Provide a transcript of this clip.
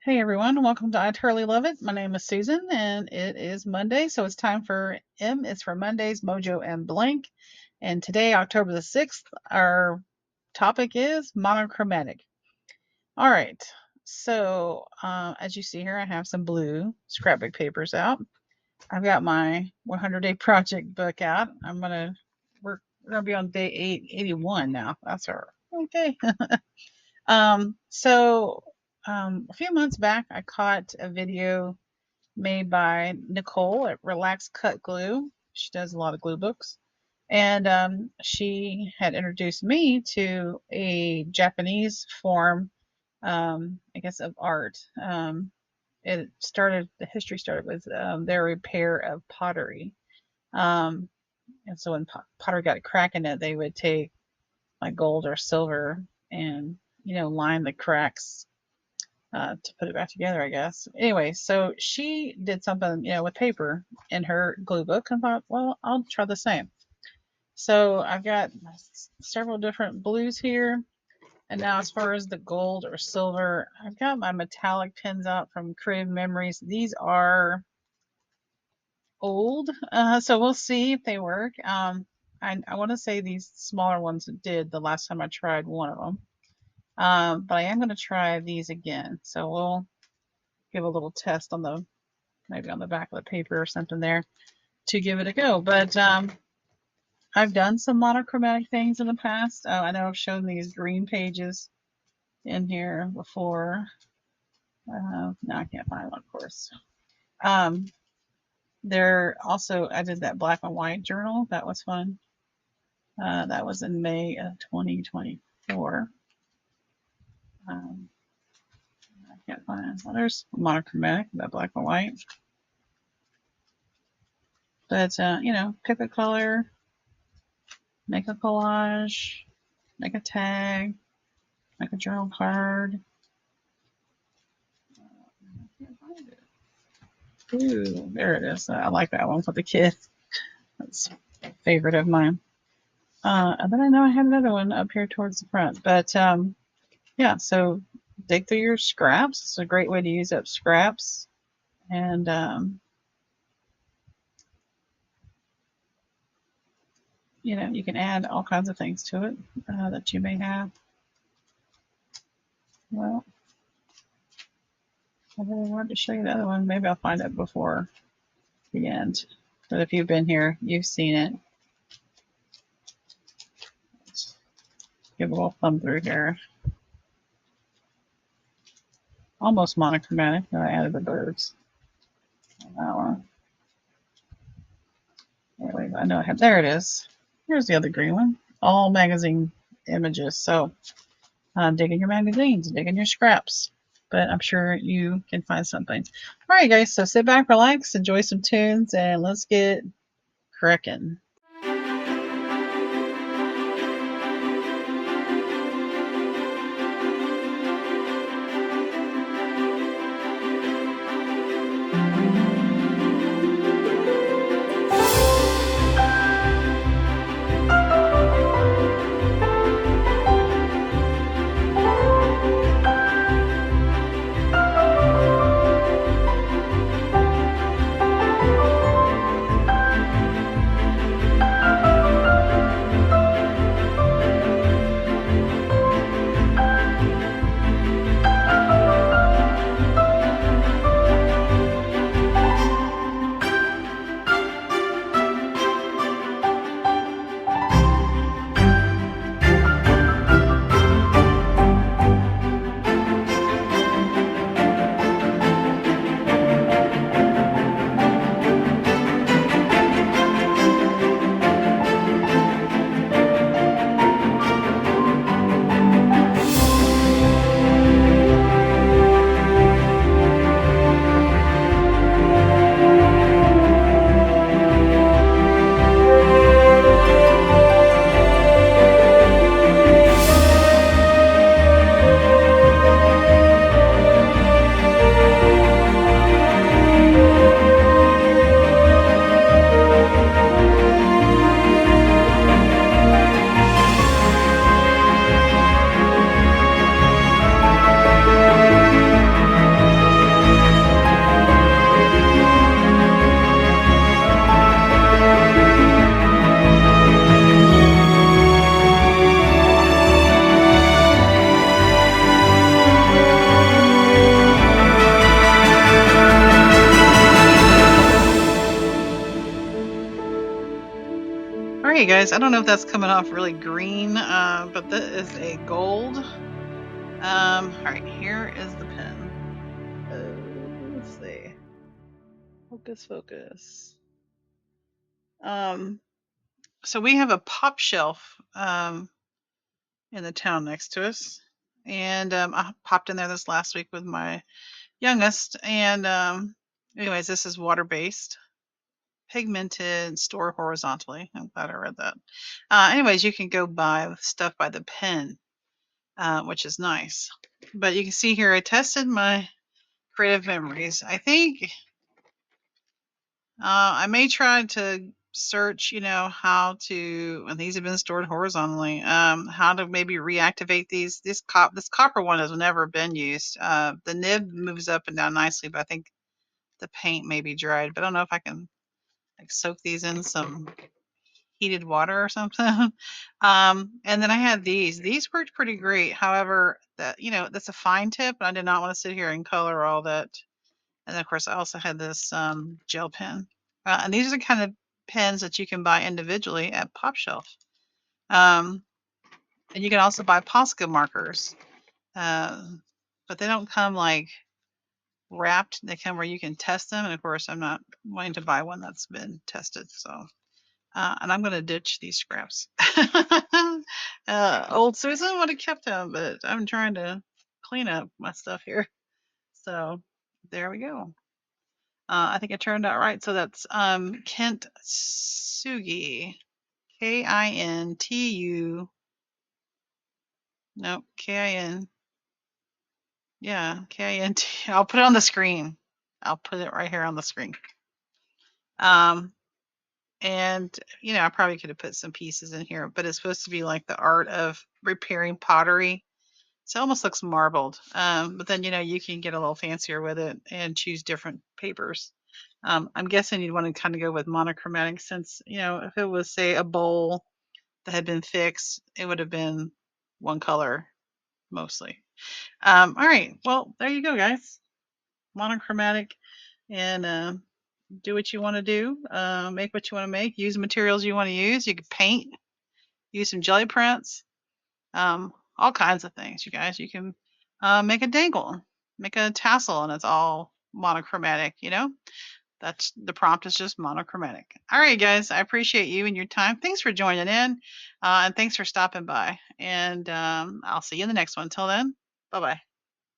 Hey everyone, welcome to I Totally Love It. My name is Susan and it is Monday, so it's time for M. It's for Mondays, Mojo and Blank. And today, October the 6th, our topic is monochromatic. All right, so as you see here, I have some blue scrapbook papers out. I've got my 100 Day Project book out. We're gonna be on day 881 now. That's our okay. A few months back, I caught a video made by Nicole at Relax Cut Glue. She does a lot of glue books. And she had introduced me to a Japanese form, I guess, of art. The history started with their repair of pottery. Um, and so when pottery got a crack in it, they would take like gold or silver and, line the cracks to put it back together, I guess. Anyway, so she did something, with paper in her glue book and thought, well, I'll try the same. So I've got several different blues here. And now, as far as the gold or silver, I've got my metallic pens out from Creative Memories. These are old, so we'll see if they work. I want to say these smaller ones did the last time I tried one of them. But I am going to try these again. So we'll give a little test on maybe on the back of the paper or something there to give it a go. But I've done some monochromatic things in the past. I know I've shown these green pages in here before. No, I can't find one, of course. I did that black and white journal. That was fun. That was in May of 2024. I can't find. Well, there's monochromatic, that black and white. But pick a color, make a collage, make a tag, make a journal card. I can't find it. Ooh, there it is. I like that one for the kids. That's a favorite of mine. And then I know I had another one up here towards the front. But yeah, so dig through your scraps. It's a great way to use up scraps. And you can add all kinds of things to it that you may have. Well, I really wanted to show you the other one. Maybe I'll find it before the end. But if you've been here, you've seen it. Let's give a little thumb through here. Almost monochromatic. I added the birds on that one. Anyway, I know I have. There it is. Here's the other green one. All magazine images. So dig in your magazines, dig in your scraps. But I'm sure you can find something. All right, guys. So sit back, relax, enjoy some tunes, and let's get cracking. Alright, guys, I don't know if that's coming off really green, but that is a gold. Alright, here is the pen. Let's see. Focus, focus. So we have a pop shelf in the town next to us, and I popped in there this last week with my youngest. And anyways, this is water based, pigmented, stored horizontally. I'm glad I read that. Anyways, you can go buy stuff by the pen, which is nice. But you can see here, I tested my creative memories. I think I may try to search, how to, and these have been stored horizontally, how to maybe reactivate these. This copper one has never been used. The nib moves up and down nicely, but I think the paint may be dried. But I don't know if I can like soak these in some heated water or something. And then I had these. These worked pretty great. However, that's a fine tip, and I did not want to sit here and color all that. And then, of course, I also had this gel pen. And these are the kind of pens that you can buy individually at Pop Shelf. And you can also buy Posca markers. But they don't come like wrapped. They come where you can test them. And of course, I'm not wanting to buy one that's been tested. So, and I'm going to ditch these scraps. Old Susan would have kept them, but I'm trying to clean up my stuff here. So there we go. I think it turned out right. So that's Kent Sugi. Kintu. Nope. Kin. Yeah. Kint. I'll put it on the screen. I'll put it right here on the screen. Um, and I probably could have put some pieces in here, but it's supposed to be like the art of repairing pottery. So it almost looks marbled. But then you can get a little fancier with it and choose different papers. I'm guessing you'd want to kind of go with monochromatic, since if it was, say, a bowl that had been fixed, it would have been one color mostly. All right, well, there you go, guys. Monochromatic, and do what you want to do. Make what you want to make. Use materials you want to use. You can paint. Use some jelly prints. All kinds of things, you guys. You can make a dangle, make a tassel, and it's all monochromatic. That's the prompt is just monochromatic. All right, guys, I appreciate you and your time. Thanks for joining in, and thanks for stopping by. And I'll see you in the next one. Till then, bye bye.